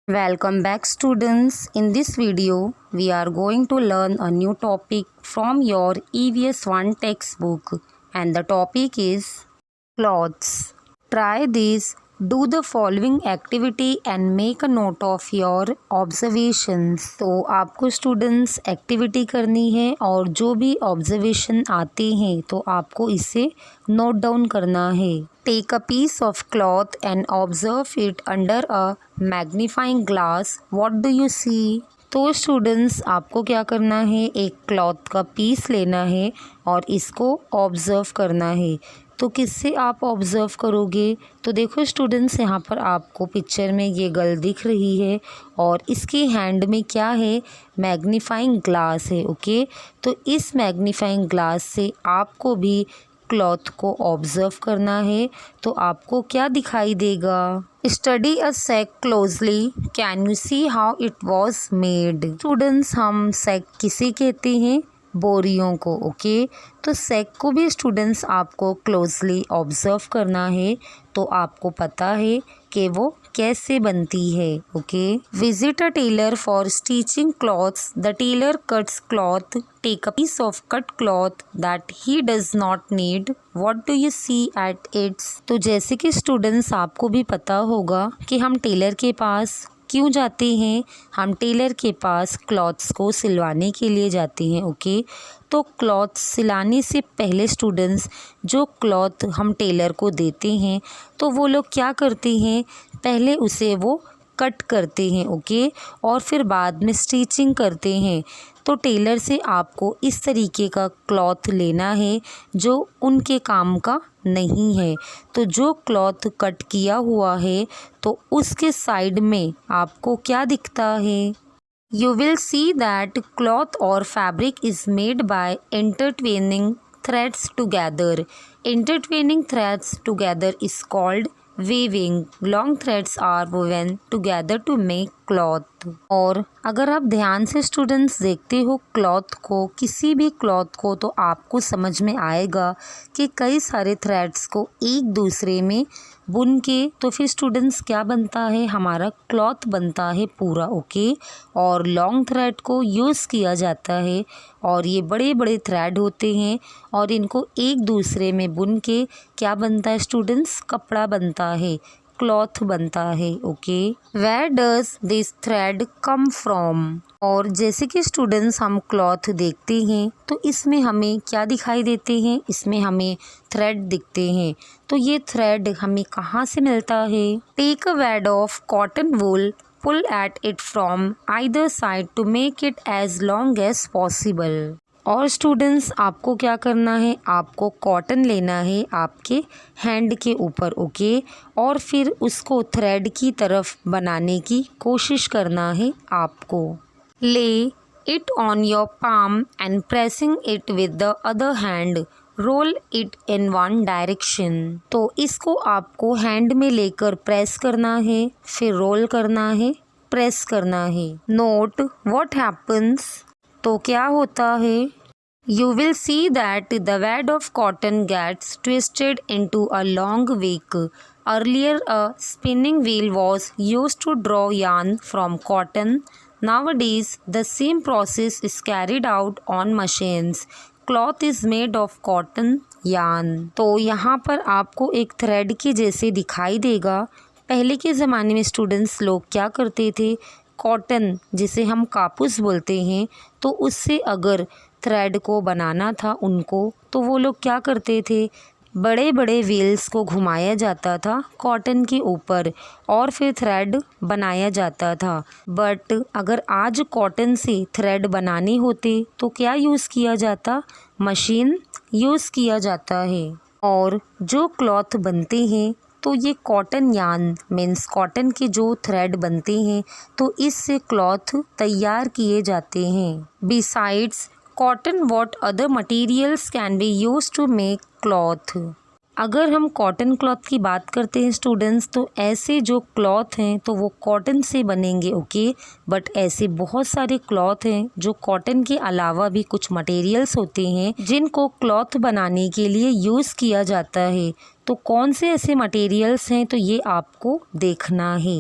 Welcome back students. In this video, we are going to learn a new topic from your EVS 1 textbook and the topic is clothes. Try this. Do the following activity and make a note of your observations. तो आपको students activity करनी है और जो भी observation आते हैं तो आपको इसे नोट डाउन करना है. Take a piece of cloth and observe it under a magnifying glass. What do you see? तो स्टूडेंट्स आपको क्या करना है, एक क्लॉथ का पीस लेना है और इसको ऑब्ज़र्व करना है. तो किससे आप ऑब्ज़र्व करोगे? तो देखो स्टूडेंट्स, यहाँ पर आपको पिक्चर में ये गर्ल दिख रही है और इसके हैंड में क्या है, मैग्नीफाइंग ग्लास है. ओके, तो इस मैग्नीफाइंग ग्लास से आपको भी क्लॉथ को ऑब्ज़र्व करना है. तो आपको क्या दिखाई देगा? Study a sack closely. Can you see how it was made? Students, हम सैक किसे कहते हैं? बोरियों को. ओके, तो सैक को भी स्टूडेंट्स आपको क्लोजली ऑब्ज़र्व करना है तो आपको पता है कि वो कैसे बनती है. Okay, visit a tailor for stitching clothes. The tailor cuts cloth. Take a piece of cut cloth that he does not need. What do you see at its? तो जैसे कि स्टूडेंट्स आपको भी पता होगा कि हम टेलर के पास क्यों जाते हैं. हम टेलर के पास क्लॉथ्स को सिलवाने के लिए जाते हैं. ओके, तो क्लॉथ सिलाने से पहले स्टूडेंट्स जो क्लॉथ हम टेलर को देते हैं तो वो लोग क्या करते हैं, पहले उसे वो कट करते हैं. ओके, और फिर बाद में स्टिचिंग करते हैं. तो टेलर से आपको इस तरीके का क्लॉथ लेना है जो उनके काम का नहीं है. तो जो क्लॉथ कट किया हुआ है तो उसके साइड में आपको क्या दिखता है? You will see that cloth or fabric is made by intertwining threads together. Intertwining threads together is called weaving. Long threads are woven together to make cloth. और अगर आप ध्यान से स्टूडेंट्स देखते हो क्लॉथ को, किसी भी क्लॉथ को, तो आपको समझ में आएगा कि कई सारे थ्रेड्स को एक दूसरे में बुन के तो फिर स्टूडेंट्स क्या बनता है, हमारा क्लॉथ बनता है पूरा. ओके, और लॉन्ग थ्रेड को यूज़ किया जाता है और ये बड़े बड़े थ्रेड होते हैं और इनको एक दूसरे में बुन के क्या बनता है स्टूडेंट्स, कपड़ा बनता है, क्लॉथ बनता है. Okay, where does this thread come from? और जैसे कि स्टूडेंट्स हम क्लॉथ देखते हैं तो इसमें हमें क्या दिखाई देते हैं, इसमें हमें थ्रेड दिखते हैं. तो ये थ्रेड हमें कहाँ से मिलता है? Take a wad of cotton wool. Pull at it from either side to make it as long as possible. और स्टूडेंट्स आपको क्या करना है, आपको कॉटन लेना है आपके हैंड के ऊपर. ओके, और फिर उसको थ्रेड की तरफ बनाने की कोशिश करना है आपको. Lay it on your palm and pressing it with the other hand. Roll it in one direction. तो इसको आपको हैंड में लेकर प्रेस करना है, फिर रोल करना है, प्रेस करना है. Note what happens. तो क्या होता है? You will see that the wad of cotton gets twisted into a long wick. Earlier, a spinning wheel was used to draw yarn from cotton. Nowadays, the same process is carried out on machines. Cloth is made of cotton yarn. तो यहाँ पर आपको एक thread के जैसे दिखाई देगा. पहले के ज़माने में स्टूडेंट्स लोग क्या करते थे, कॉटन जिसे हम कापूस बोलते हैं, तो उससे अगर थ्रेड को बनाना था उनको तो वो लोग क्या करते थे, बड़े बड़े व्हील्स को घुमाया जाता था कॉटन के ऊपर और फिर थ्रेड बनाया जाता था. बट अगर आज कॉटन से थ्रेड बनाने होते तो क्या यूज़ किया जाता, मशीन यूज़ किया जाता है. और जो क्लॉथ बनते हैं तो ये कॉटन यार्न मीन्स कॉटन के जो थ्रेड बनते हैं तो इससे क्लॉथ तैयार किए जाते हैं. Besides cotton what other materials can be used to make cloth. अगर हम कॉटन क्लॉथ की बात करते हैं स्टूडेंट्स तो ऐसे जो क्लॉथ हैं तो वो कॉटन से बनेंगे. ओके, बट ऐसे बहुत सारे क्लॉथ हैं जो कॉटन के अलावा भी कुछ मटेरियल्स होते हैं जिनको क्लॉथ बनाने के लिए यूज़ किया जाता है. तो कौन से ऐसे मटेरियल्स हैं तो ये आपको देखना है.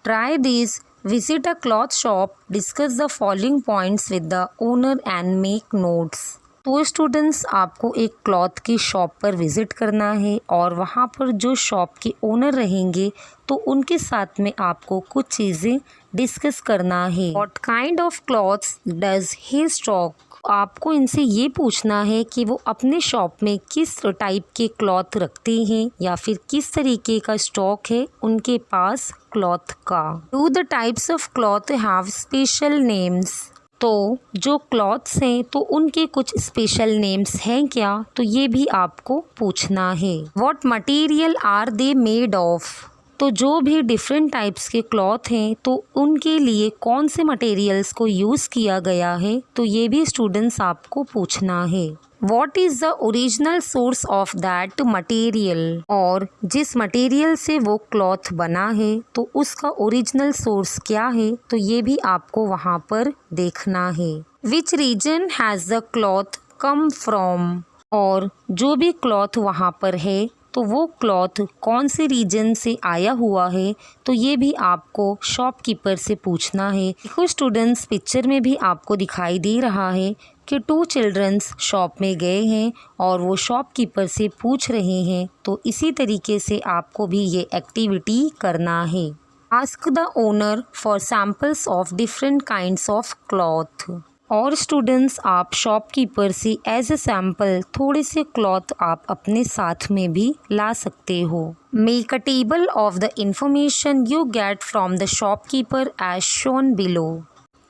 Try this visit a cloth shop, discuss the following points with the owner and make notes. तो स्टूडेंट्स, आपको एक क्लॉथ की शॉप पर विज़िट करना है और वहाँ पर जो शॉप के ओनर रहेंगे तो उनके साथ में आपको कुछ चीज़ें डिस्कस करना है। What kind of clothes does he stock? आपको इनसे ये पूछना है कि वो अपने शॉप में किस टाइप के क्लॉथ रखते हैं या फिर किस तरीके का स्टॉक है उनके पास क्लॉथ का। Do the types of cloth have special names? तो जो क्लॉथ्स हैं तो उनके कुछ स्पेशल नेम्स हैं क्या, तो ये भी आपको पूछना है। What material are they made of? तो जो भी डिफरेंट टाइप्स के क्लॉथ हैं तो उनके लिए कौन से मटेरियल्स को यूज़ किया गया है, तो ये भी स्टूडेंट्स आपको पूछना है। What is the original source of that material? और जिस मटेरियल से वो क्लॉथ बना है तो उसका ओरिजिनल सोर्स क्या है, तो ये भी आपको वहाँ पर देखना है। Which region has the cloth come from? और जो भी क्लॉथ वहाँ पर है तो वो क्लॉथ कौन से रीजन से आया हुआ है, तो ये भी आपको शॉपकीपर से पूछना है। देखो स्टूडेंट्स, पिक्चर में भी आपको दिखाई दे रहा है कि 2 चिल्ड्रंस शॉप में गए हैं और वो शॉपकीपर से पूछ रहे हैं, तो इसी तरीके से आपको भी ये एक्टिविटी करना है। Ask the owner for samples of different kinds of cloth. और स्टूडेंट्स, आप शॉपकीपर से एज ए सैम्पल थोड़े से क्लॉथ आप अपने साथ में भी ला सकते हो। Make a table of the information you get from the shopkeeper as shown below.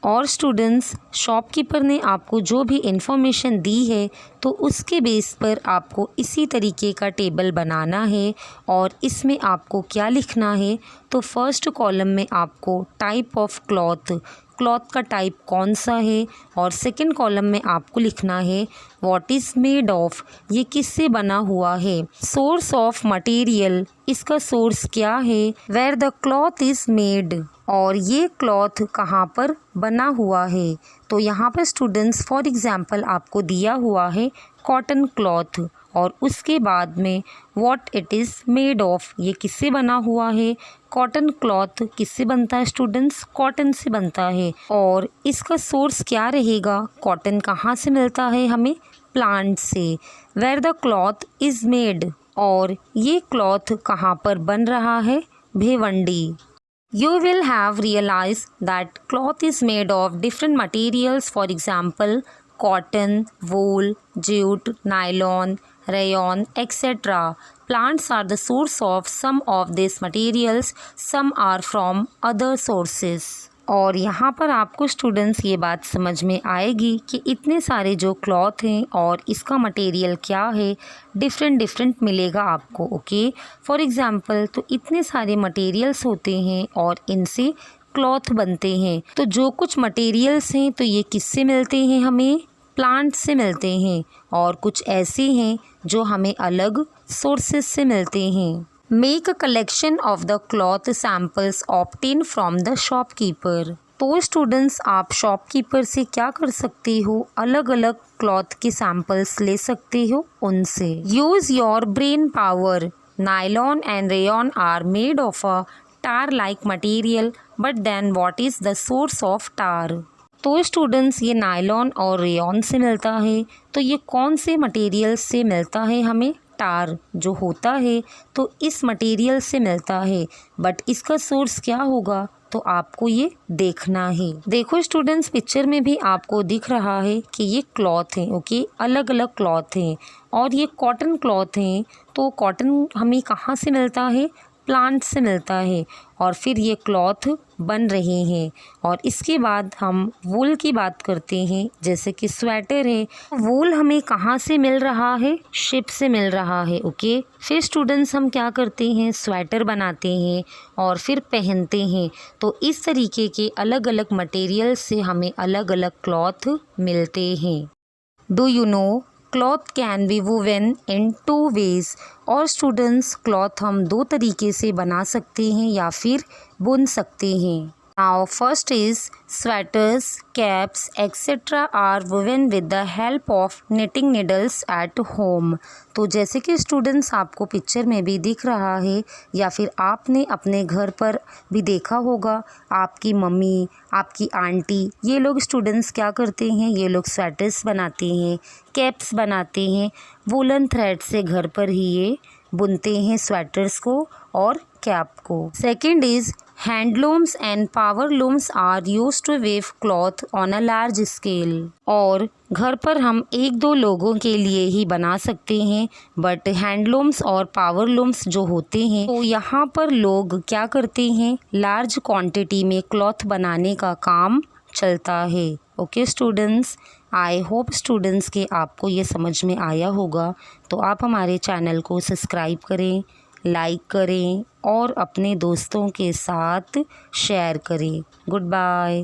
और स्टूडेंट्स, शॉपकीपर ने आपको जो भी इंफॉर्मेशन दी है तो उसके बेस पर आपको इसी तरीके का टेबल बनाना है। और इसमें आपको क्या लिखना है, तो फर्स्ट कॉलम में आपको टाइप ऑफ क्लॉथ का टाइप कौन सा है, और सेकंड कॉलम में आपको लिखना है व्हाट इज़ मेड ऑफ, ये किससे बना हुआ है। सोर्स ऑफ मटेरियल, इसका सोर्स क्या है। Where the cloth is made, और ये क्लॉथ कहाँ पर बना हुआ है। तो यहाँ पर स्टूडेंट्स फॉर एग्जांपल आपको दिया हुआ है कॉटन क्लॉथ, और उसके बाद में what it is made of, ये किससे बना हुआ है। कॉटन क्लॉथ किससे बनता है स्टूडेंट्स, कॉटन से बनता है। और इसका सोर्स क्या रहेगा, कॉटन कहाँ से मिलता है हमें, प्लांट से। Where the cloth is made, और ये क्लॉथ कहाँ पर बन रहा है, Bhiwandi. You will have realized that cloth is made of different materials, for example, cotton, wool, jute, nylon, rayon, etc. Plants are the source of some of these materials, some are from other sources. और यहाँ पर आपको students ये बात समझ में आएगी कि इतने सारे जो क्लॉथ हैं और इसका मटेरियल क्या है, डिफरेंट मिलेगा आपको। ओके, फॉर एग्जांपल, तो इतने सारे मटेरियल्स होते हैं और इनसे क्लॉथ बनते हैं। तो जो कुछ मटेरियल्स हैं तो ये किससे मिलते हैं, हमें प्लांट से मिलते हैं, और कुछ ऐसे हैं जो हमें अलग सोर्सेस से मिलते हैं। Make a collection of the cloth samples obtain from the shopkeeper. तो स्टूडेंट्स, आप शॉपकीपर से क्या कर सकते हो, अलग अलग क्लॉथ के सैम्पल्स ले सकते हो उनसे। Use your brain power. Nylon and rayon are made of a tar like material, but then what is the source of tar. तो स्टूडेंट्स, ये नायलॉन और रेयॉन से मिलता है, तो ये कौन से मटेरियल से मिलता है, हमें टार जो होता है तो इस मटेरियल से मिलता है, बट इसका सोर्स क्या होगा, तो आपको ये देखना है। देखो स्टूडेंट्स, पिक्चर में भी आपको दिख रहा है कि ये क्लॉथ हैं। ओके, अलग अलग क्लॉथ हैं और ये कॉटन क्लॉथ हैं। तो कॉटन हमें कहाँ से मिलता है, प्लांट से मिलता है, और फिर ये क्लॉथ बन रहे हैं। और इसके बाद हम वूल की बात करते हैं, जैसे कि स्वेटर है। वूल हमें कहाँ से मिल रहा है, शिप से मिल रहा है। ओके, फिर स्टूडेंट्स हम क्या करते हैं, स्वेटर बनाते हैं और फिर पहनते हैं। तो इस तरीके के अलग अलग मटेरियल से हमें अलग अलग क्लॉथ मिलते हैं। Do you know cloth can be woven in 2 ways। और स्टूडेंट्स, क्लॉथ हम 2 तरीके से बना सकते हैं या फिर बुन सकते हैं। Now, first is sweaters, caps, etc. are woven with the help of knitting needles at home. तो जैसे कि स्टूडेंट्स आपको पिक्चर में भी दिख रहा है या फिर आपने अपने घर पर भी देखा होगा, आपकी मम्मी, आपकी आंटी, ये लोग स्टूडेंट्स क्या करते हैं, ये लोग स्वेटर्स बनाते हैं, कैप्स बनाते हैं, वूलन थ्रेड से घर पर ही ये बुनते हैं स्वेटर्स को और कैप को। Second is handlooms and powerlooms are used to weave cloth on a large scale. और घर पर हम एक दो लोगों के लिए ही बना सकते हैं, बट हैंडलूम्स और पावरलूम्स जो होते हैं तो यहाँ पर लोग क्या करते हैं, लार्ज क्वांटिटी में क्लॉथ बनाने का काम चलता है। Okay students, I hope students के आपको ये समझ में आया होगा। तो आप हमारे चैनल को सब्सक्राइब करें, लाइक करें और अपने दोस्तों के साथ शेयर करें। Good bye.